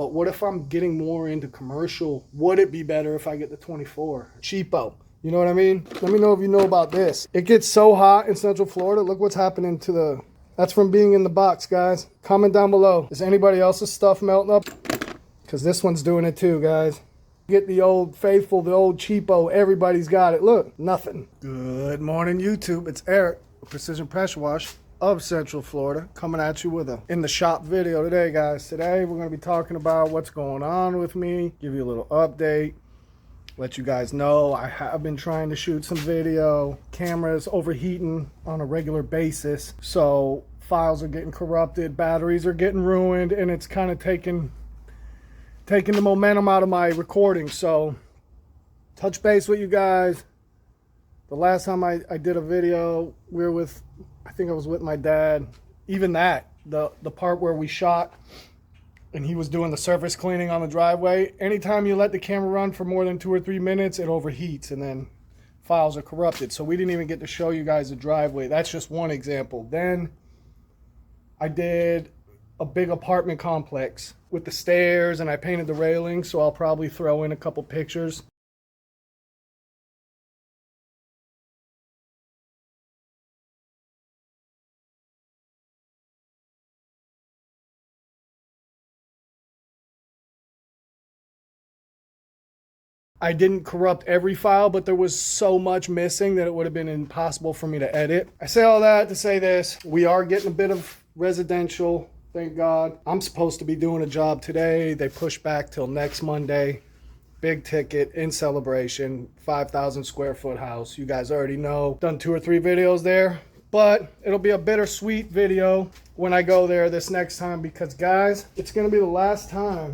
But what if I'm getting more into commercial? Would it be better if I get the 24? Cheapo. You know what I mean? Let me know if you know about this. It gets so hot in Central Florida. Look what's happening to the... That's from being in the box, guys. Comment down below. Is anybody else's stuff melting up? Because this one's doing it too, guys. Get the old faithful, the old cheapo. Everybody's got it. Look, nothing. Good morning, YouTube. It's Eric, Precision Pressure Wash of Central Florida, coming at you with a in the shop video today, guys. Today, we're going to be talking about what's going on with me, give you a little update, let you guys know I have been trying to shoot some video. Camera's overheating on a regular basis, so files are getting corrupted, batteries are getting ruined, and it's kind of taking the momentum out of my recording. So touch base with you guys. The last time I did a video, we were with, I think I was with my dad. Even that, the part where we shot and he was doing the surface cleaning on the driveway, anytime you let the camera run for more than 2 or 3 minutes, it overheats and then files are corrupted. So we didn't even get to show you guys the driveway. That's just one example. Then I did a big apartment complex with the stairs and I painted the railing, so I'll probably throw in a couple pictures. I didn't corrupt every file, but there was so much missing that it would have been impossible for me to edit. I say all that to say this: we are getting a bit of residential, thank God. I'm supposed to be doing a job today. They pushed back till next Monday. Big ticket in Celebration, 5,000 square foot house. You guys already know. Done 2 or 3 videos there, but it'll be a bittersweet video when I go there this next time, because guys, it's gonna be the last time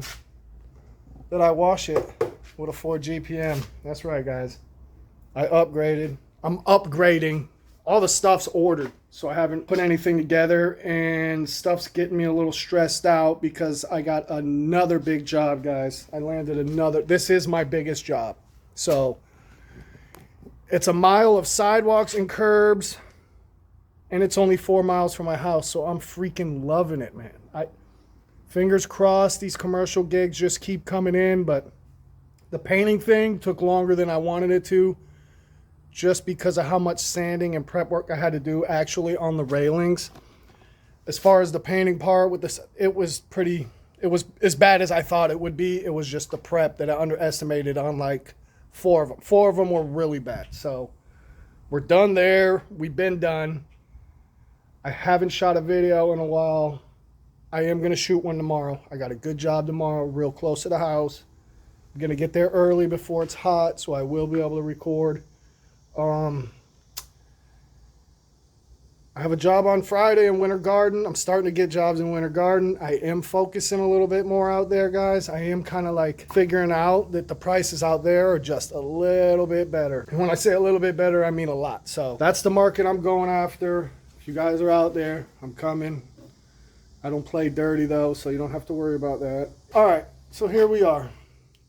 that I wash it with a 4 GPM. That's right, guys. I upgraded. I'm upgrading. All the stuff's ordered, so I haven't put anything together, and stuff's getting me a little stressed out because I got another big job, guys. I landed another. This is my biggest job. So it's a mile of sidewalks and curbs, and it's only 4 miles from my house, so I'm freaking loving it, man. Fingers crossed these commercial gigs just keep coming in, but the painting thing took longer than I wanted it to, just because of how much sanding and prep work I had to do actually on the railings. As far as the painting part with this, it was as bad as I thought it would be. It was just the prep that I underestimated on like 4 of them. 4 of them were really bad. So we're done there. We've been done. I haven't shot a video in a while. I am going to shoot one tomorrow. I got a good job tomorrow, real close to the house. I'm going to get there early before it's hot, so I will be able to record. I have a job on Friday in Winter Garden. I'm starting to get jobs in Winter Garden. I am focusing a little bit more out there, guys. I am kind of like figuring out that the prices out there are just a little bit better. And when I say a little bit better, I mean a lot. So that's the market I'm going after. If you guys are out there, I'm coming. I don't play dirty though, so you don't have to worry about that. All right, so here we are.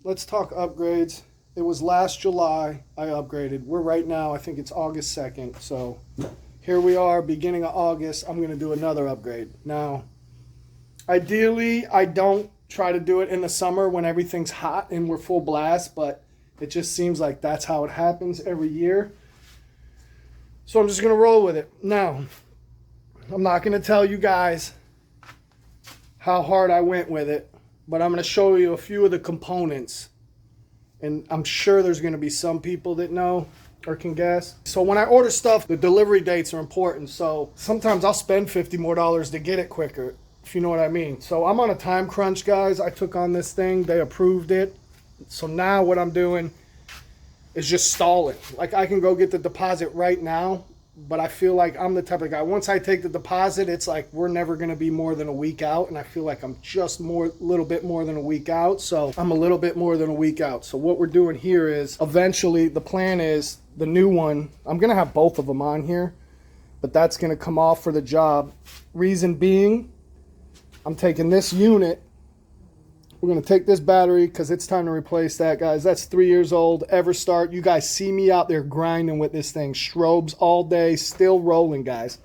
Let's talk upgrades. It was last July I upgraded. We're right now, I think it's August 2nd. So here we are, beginning of August. I'm going to do another upgrade. Now, ideally, I don't try to do it in the summer when everything's hot and we're full blast, but it just seems like that's how it happens every year. So I'm just going to roll with it. Now, I'm not going to tell you guys how hard I went with it, but I'm going to show you a few of the components. And I'm sure there's going to be some people that know or can guess. So when I order stuff, the delivery dates are important. So sometimes I'll spend $50 more to get it quicker, if you know what I mean. So I'm on a time crunch, guys. I took on this thing. They approved it. So now what I'm doing is just stalling. Like, I can go get the deposit right now, but I feel like I'm the type of guy, once I take the deposit, it's like we're never going to be more than a week out, and I feel like I'm just little bit more than a week out, so I'm a little bit more than a week out. So what we're doing here is, eventually, the plan is, the new one, I'm going to have both of them on here, but that's going to come off for the job. Reason being, I'm taking this unit, we're going to take this battery because it's time to replace that, guys. That's 3 years old, Everstart. You guys see me out there grinding with this thing. Strobes all day, still rolling, guys.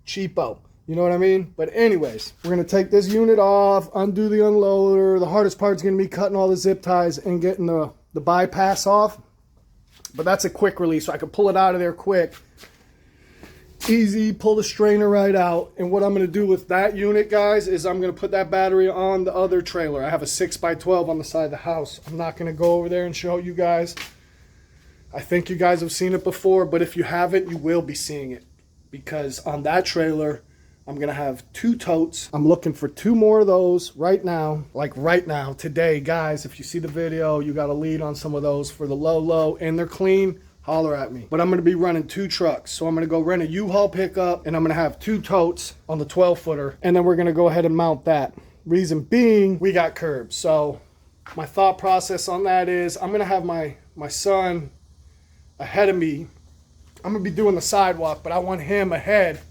Cheapo. You know what I mean? But anyways, we're going to take this unit off, undo the unloader. The hardest part is going to be cutting all the zip ties and getting the bypass off. But that's a quick release, so I can pull it out of there quick. Easy, pull the strainer right out. And what I'm going to do with that unit, guys, is I'm going to put that battery on the other trailer. I have a 6x12 on the side of the house. I'm not going to go over there and show you guys. I think you guys have seen it before, but if you haven't, you will be seeing it. Because on that trailer, I'm going to have 2 totes. I'm looking for 2 more of those right now. Like right now, today, guys, if you see the video, you got a lead on some of those for the low, and they're clean, holler at me. But I'm going to be running 2 trucks. So I'm going to go rent a U-Haul pickup, and I'm going to have 2 totes on the 12-footer, and then we're going to go ahead and mount that. Reason being, we got curbs. So my thought process on that is I'm going to have my son ahead of me. I'm going to be doing the sidewalk, but I want him ahead,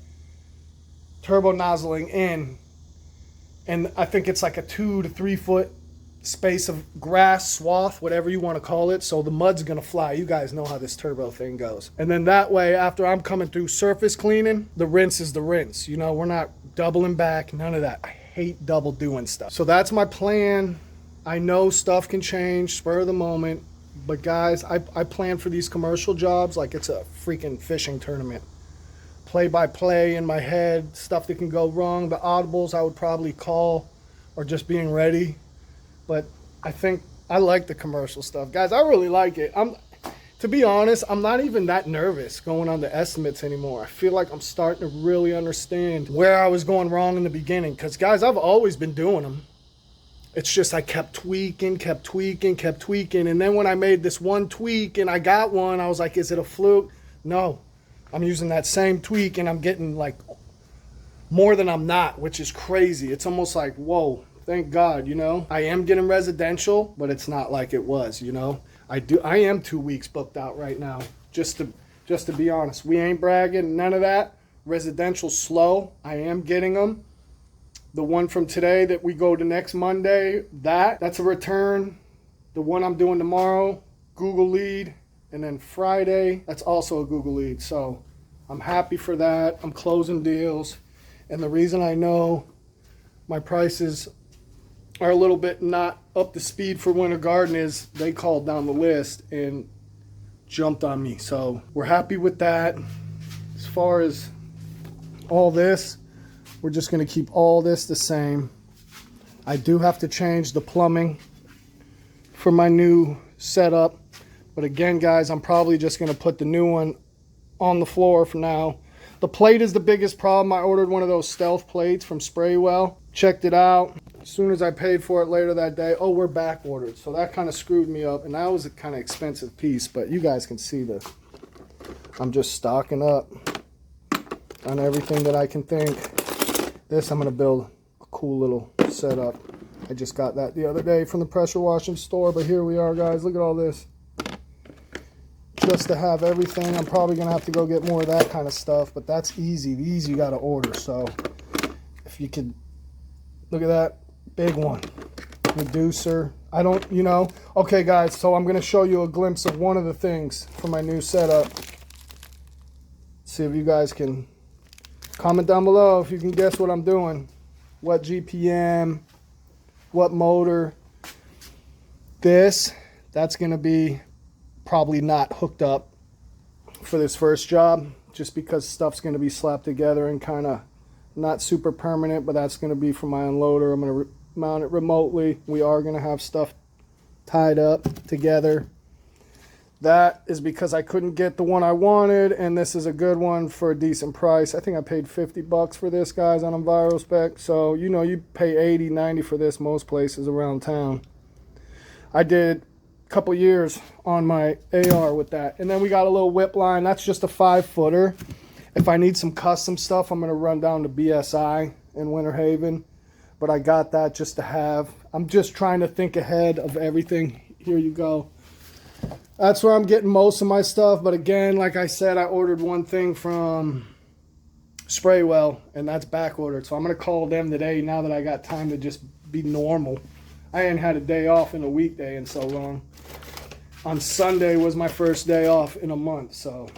turbo nozzling in. And I think it's like a 2 to 3 foot space of grass, swath, whatever you want to call it. So the mud's going to fly. You guys know how this turbo thing goes. And then that way, after I'm coming through surface cleaning, the rinse is the rinse. You know, we're not doubling back, none of that. I hate double doing stuff. So that's my plan. I know stuff can change, spur of the moment. But guys, I plan for these commercial jobs like it's a freaking fishing tournament. Play by play in my head, stuff that can go wrong. The audibles I would probably call, or just being ready. But I think I like the commercial stuff. Guys, I really like it. To be honest, I'm not even that nervous going on the estimates anymore. I feel like I'm starting to really understand where I was going wrong in the beginning. Because guys, I've always been doing them. It's just I kept tweaking. And then when I made this one tweak and I got one, I was like, is it a fluke? No, I'm using that same tweak and I'm getting like more than I'm not, which is crazy. It's almost like, whoa, thank God, you know. I am getting residential, but it's not like it was, you know. I am 2 weeks booked out right now, just to be honest. We ain't bragging, none of that. Residential slow. I am getting them. The one from today that we go to next Monday, that's a return. The one I'm doing tomorrow, Google lead. And then Friday, that's also a Google lead. So I'm happy for that. I'm closing deals. And the reason I know my prices are a little bit not up to speed for Winter Garden is they called down the list and jumped on me. So we're happy with that. As far as all this, we're just going to keep all this the same. I do have to change the plumbing for my new setup. But again, guys, I'm probably just going to put the new one on the floor for now. The plate is the biggest problem. I ordered one of those stealth plates from Spraywell. Checked it out. As soon as I paid for it later that day, oh, we're back ordered. So that kind of screwed me up. And that was a kind of expensive piece. But you guys can see this. I'm just stocking up on everything that I can think. This, I'm going to build a cool little setup. I just got that the other day from the pressure washing store, but here we are, guys. Look at all this. Just to have everything. I'm probably going to have to go get more of that kind of stuff, but that's easy. These you got to order, so if you could, look at that big one. Reducer. I don't, you know. Okay, guys, so I'm going to show you a glimpse of one of the things for my new setup. See if you guys can comment down below if you can guess what I'm doing. What GPM, what motor. That's going to be probably not hooked up for this first job, just because stuff's going to be slapped together and kind of not super permanent, but that's going to be for my unloader. I'm going to mount it remotely. We are going to have stuff tied up together. That is because I couldn't get the one I wanted, and this is a good one for a decent price. I think I paid $50 for this, guys, on EnviroSpec. So, you know, you pay $80, $90 for this most places around town. I did a couple years on my AR with that. And then we got a little whip line. That's just a 5-footer. If I need some custom stuff, I'm going to run down to BSI in Winter Haven. But I got that just to have. I'm just trying to think ahead of everything. Here you go. That's where I'm getting most of my stuff. But again, like I said, I ordered one thing from Spraywell, and that's back ordered. So I'm going to call them today now that I got time to just be normal. I ain't had a day off in a weekday in so long. On Sunday was my first day off in a month. So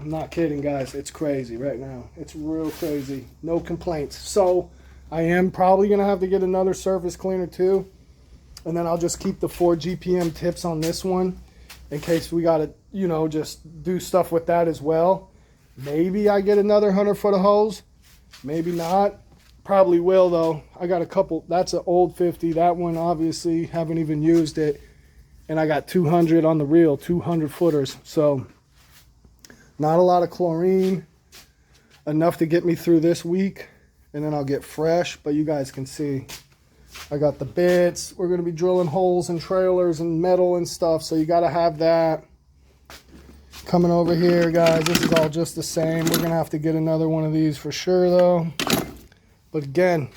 I'm not kidding, guys. It's crazy right now. It's real crazy. No complaints. So I am probably going to have to get another surface cleaner too. And then I'll just keep the 4 GPM tips on this one in case we got to, you know, just do stuff with that as well. Maybe I get another 100 foot of hose. Maybe not. Probably will though. I got a couple. That's an old 50. That one obviously haven't even used it. And I got 200 on the reel, 200 footers. So not a lot of chlorine. Enough to get me through this week. And then I'll get fresh. But you guys can see I got the bits. We're going to be drilling holes in trailers and metal and stuff. So you got to have that. Coming over here, guys. This is all just the same. We're going to have to get another one of these for sure though. But again,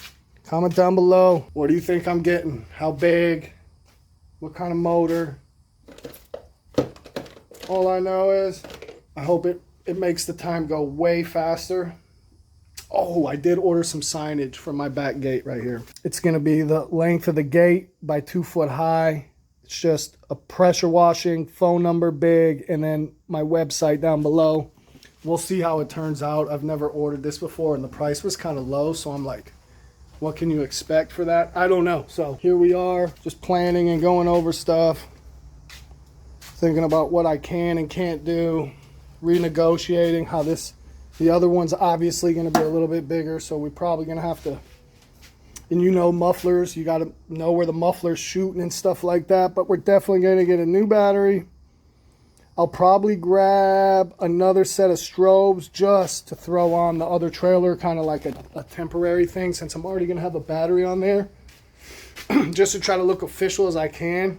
comment down below. What do you think I'm getting? How big? What kind of motor? All I know is I hope it makes the time go way faster. Oh, I did order some signage for my back gate right here. It's going to be the length of the gate by 2 foot high. It's just a pressure washing, phone number big, and then my website down below. We'll see how it turns out. I've never ordered this before, and the price was kind of low, so I'm like, what can you expect for that? I don't know. So here we are, just planning and going over stuff, thinking about what I can and can't do, renegotiating how the other one's obviously going to be a little bit bigger, so we're probably going to have to, and you know, mufflers, you got to know where the muffler's shooting and stuff like that, but we're definitely going to get a new battery. I'll probably grab another set of strobes just to throw on the other trailer, kind of like a temporary thing, since I'm already going to have a battery on there. Just to try to look official as I can,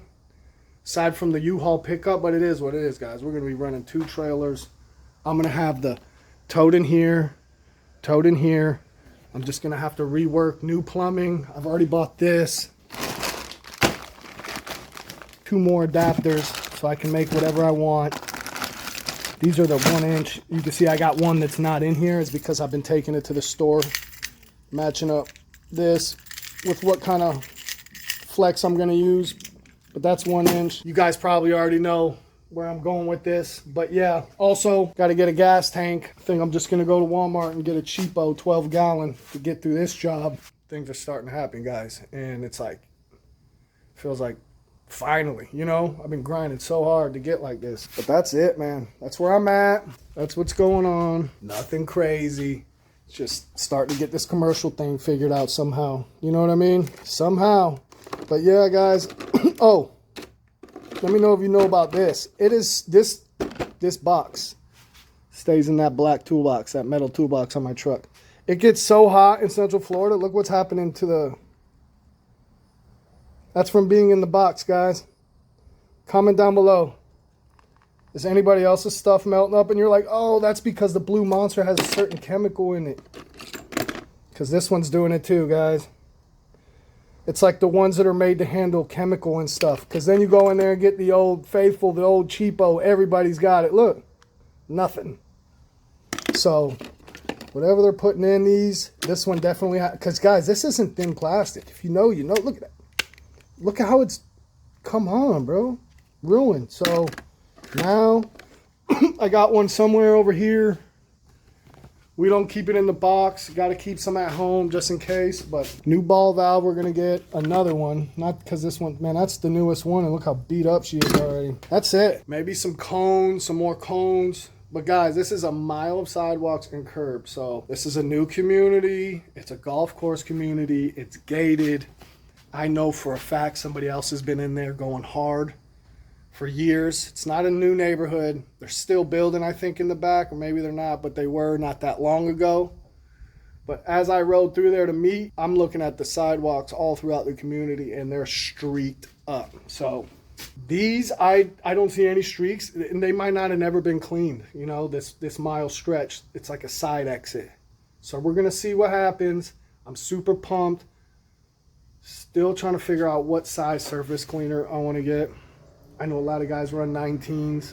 aside from the U-Haul pickup, but it is what it is, guys. We're going to be running 2 trailers. I'm going to have the tote in here, tote in here. I'm just going to have to rework new plumbing. I've already bought this. 2 more adapters. So I can make whatever I want. These are the 1 inch. You can see I got one that's not in here. It's because I've been taking it to the store, matching up this with what kind of flex I'm going to use. But that's 1 inch. You guys probably already know where I'm going with this. But yeah, also got to get a gas tank. I think I'm just going to go to Walmart and get a cheapo 12 gallon to get through this job. Things are starting to happen, guys. And it's like, feels like, finally, you know, I've been grinding so hard to get like this. But that's it, man. That's where I'm at. That's what's going on. Nothing crazy. It's just starting to get this commercial thing figured out somehow. You know what I mean? Somehow. But yeah, guys. Oh, let me know if you know about this. It is this box stays in that black toolbox, that metal toolbox on my truck. It gets so hot in Central Florida. Look what's happening to the... That's from being in the box, guys. Comment down below. Is anybody else's stuff melting up? And you're like, oh, that's because the Blue Monster has a certain chemical in it. Because this one's doing it too, guys. It's like the ones that are made to handle chemical and stuff. Because then you go in there and get the old faithful, the old cheapo. Everybody's got it. Look, nothing. So, whatever they're putting in these, this one definitely has. Because, guys, this isn't thin plastic. If you know, you know. Look at that. Look at how it's, come on, bro, ruined. So now I got one somewhere over here. We don't keep it in the box. Got to keep some at home just in case. But new ball valve, we're going to get another one. Not because this one, man, that's the newest one. And look how beat up she is already. That's it. Maybe some cones, some more cones. But guys, this is a mile of sidewalks and curbs. So this is a new community. It's a golf course community. It's gated. I know for a fact somebody else has been in there going hard for years. It's not a new neighborhood. They're still building, I think, in the back, or maybe they're not, but they were not that long ago. But as I rode through there to meet, I'm looking at the sidewalks all throughout the community, and they're streaked up. So these, I don't see any streaks, and they might not have never been cleaned. You know, this mile stretch, it's like a side exit. So we're going to see what happens. I'm super pumped. Still trying to figure out what size surface cleaner I want to get. I know a lot of guys run 19s.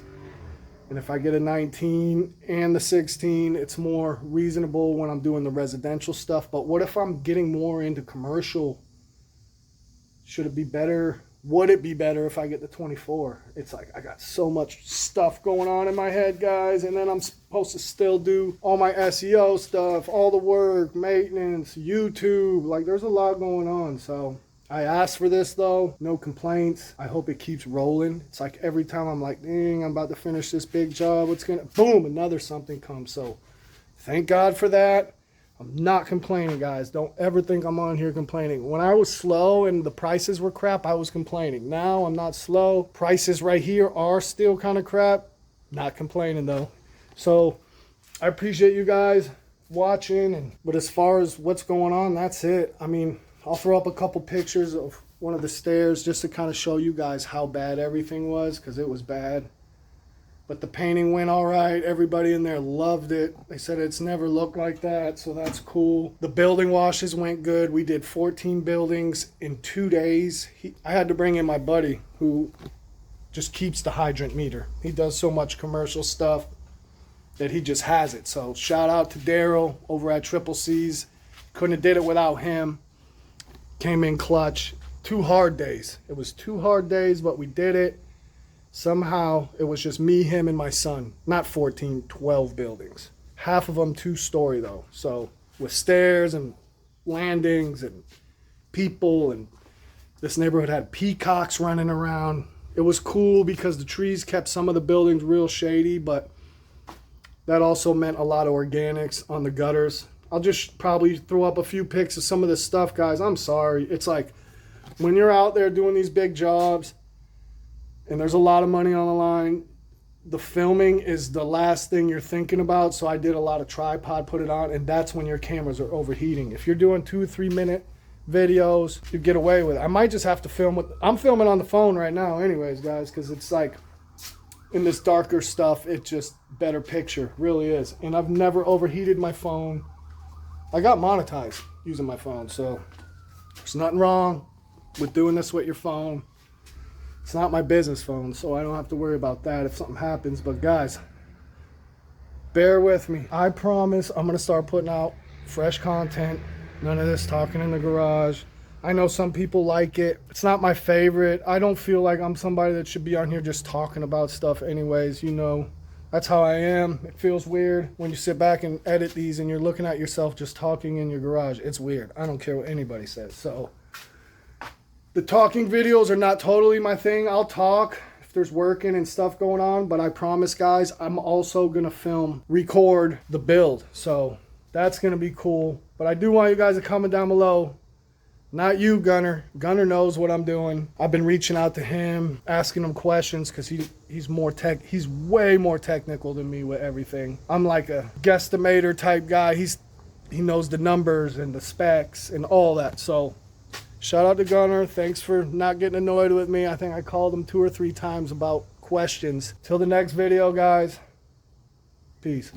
And if I get a 19 and the 16, it's more reasonable when I'm doing the residential stuff. But what if I'm getting more into commercial? Should it be better would it be better if I get the 24? It's like I got so much stuff going on in my head, guys, and then I'm supposed to still do all my SEO stuff, all the work, maintenance, YouTube. Like, there's a lot going on. So I asked for this though, no complaints. I hope it keeps rolling. It's like every time I'm like, dang, I'm about to finish this big job, what's gonna, boom, another something comes. So thank God for that. I'm not complaining, guys. Don't ever think I'm on here complaining. When I was slow and the prices were crap, I was complaining. Now I'm not slow. Prices right here are still kind of crap. Not complaining though. So I appreciate you guys watching. But as far as what's going on, that's it. I mean, I'll throw up a couple pictures of one of the stairs just to kind of show you guys how bad everything was, because it was bad. But the painting went all right. Everybody in there loved it. They said it's never looked like that, so that's cool. The building washes went good. We did 14 buildings in 2 days. I had to bring in my buddy who just keeps the hydrant meter. He does so much commercial stuff that he just has it. So shout out to Daryl over at Triple C's. Couldn't have did it without him. Came in clutch. 2 hard days. It was 2 hard days, but we did it. Somehow it was just me, him, and my son. Not 14, 12 buildings. Half of them 2-story though. So with stairs and landings and people, and this neighborhood had peacocks running around. It was cool because the trees kept some of the buildings real shady, but that also meant a lot of organics on the gutters. I'll just probably throw up a few pics of some of this stuff, guys. I'm sorry. It's like when you're out there doing these big jobs and there's a lot of money on the line, the filming is the last thing you're thinking about. So I did a lot of tripod, put it on, and that's when your cameras are overheating. If you're doing 2 or 3 minute videos, you get away with it. I might just have to film with, I'm filming on the phone right now anyways, guys, because it's like in this darker stuff, it's just better picture, really is. And I've never overheated my phone. I got monetized using my phone, so there's nothing wrong with doing this with your phone. It's not my business phone, so I don't have to worry about that if something happens. But guys, bear with me. I promise I'm going to start putting out fresh content. None of this talking in the garage. I know some people like it. It's not my favorite. I don't feel like I'm somebody that should be on here just talking about stuff anyways, you know. That's how I am. It feels weird when you sit back and edit these and you're looking at yourself just talking in your garage. It's weird. I don't care what anybody says. So the talking videos are not totally my thing. I'll talk if there's working and stuff going on, but I promise, guys, I'm also going to record the build. So that's going to be cool. But I do want you guys to comment down below. Not you, Gunner. Gunner knows what I'm doing. I've been reaching out to him, asking him questions, because he's way more technical than me with everything. I'm like a guesstimator type guy. He knows the numbers and the specs and all that. So shout out to Gunner. Thanks for not getting annoyed with me. I think I called him 2 or 3 times about questions. Till the next video, guys. Peace.